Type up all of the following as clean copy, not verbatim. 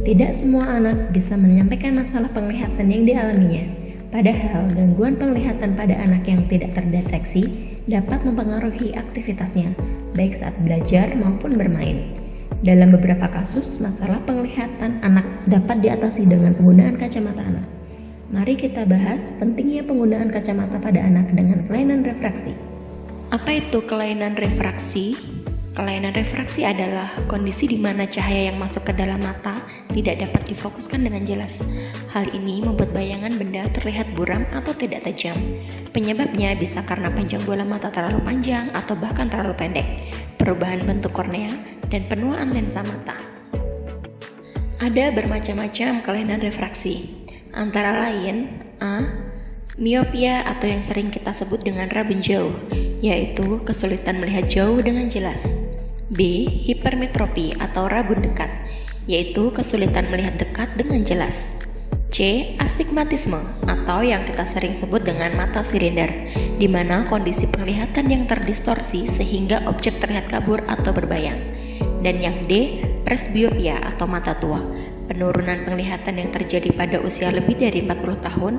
Tidak semua anak bisa menyampaikan masalah penglihatan yang dialaminya. Padahal, gangguan penglihatan pada anak yang tidak terdeteksi dapat mempengaruhi aktivitasnya, baik saat belajar maupun bermain. Dalam beberapa kasus, masalah penglihatan anak dapat diatasi dengan penggunaan kacamata anak. Mari kita bahas pentingnya penggunaan kacamata pada anak dengan kelainan refraksi. Apa itu kelainan refraksi? Kelainan refraksi adalah kondisi di mana cahaya yang masuk ke dalam mata tidak dapat difokuskan dengan jelas. Hal ini membuat bayangan benda terlihat buram atau tidak tajam. Penyebabnya bisa karena panjang bola mata terlalu panjang atau bahkan terlalu pendek, perubahan bentuk kornea, dan penuaan lensa mata. Ada bermacam-macam kelainan refraksi, antara lain A. Miopia atau yang sering kita sebut dengan rabun jauh, yaitu kesulitan melihat jauh dengan jelas. B. Hipermetropi atau rabun dekat, yaitu kesulitan melihat dekat dengan jelas. C. Astigmatisme atau yang kita sering sebut dengan mata silinder, di mana kondisi penglihatan yang terdistorsi sehingga objek terlihat kabur atau berbayang. Dan yang D. Presbiopia atau mata tua, penurunan penglihatan yang terjadi pada usia lebih dari 40 tahun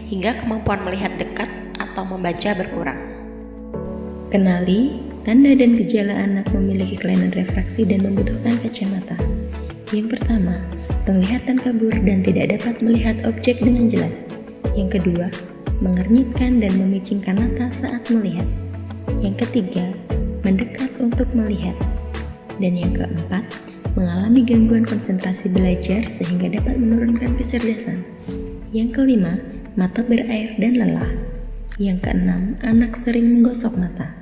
hingga kemampuan melihat dekat atau membaca berkurang. Kenali tanda dan gejala anak memiliki kelainan refraksi dan membutuhkan kacamata. Yang pertama, penglihatan kabur dan tidak dapat melihat objek dengan jelas. Yang kedua, mengernyitkan dan memicingkan mata saat melihat. Yang ketiga, mendekat untuk melihat. Dan yang keempat, mengalami gangguan konsentrasi belajar sehingga dapat menurunkan kecerdasan. Yang kelima, mata berair dan lelah. Yang keenam, anak sering menggosok mata.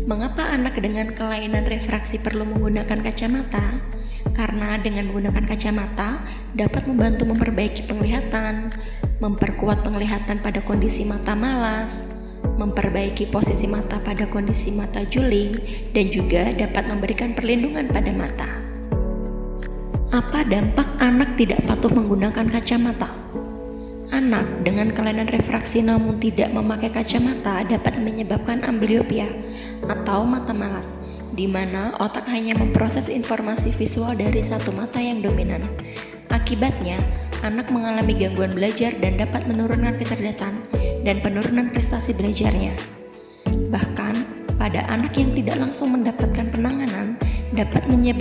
Mengapa anak dengan kelainan refraksi perlu menggunakan kacamata? Karena dengan menggunakan kacamata dapat membantu memperbaiki penglihatan, memperkuat penglihatan pada kondisi mata malas, memperbaiki posisi mata pada kondisi mata juling, dan juga dapat memberikan perlindungan pada mata. Apa dampak anak tidak patuh menggunakan kacamata? Anak dengan kelainan refraksi namun tidak memakai kacamata dapat menyebabkan amblyopia atau mata malas, di mana otak hanya memproses informasi visual dari satu mata yang dominan. Akibatnya, anak mengalami gangguan belajar dan dapat menurunkan kecerdasan dan penurunan prestasi belajarnya. Bahkan, pada anak yang tidak langsung mendapatkan penanganan, dapat menyebabkan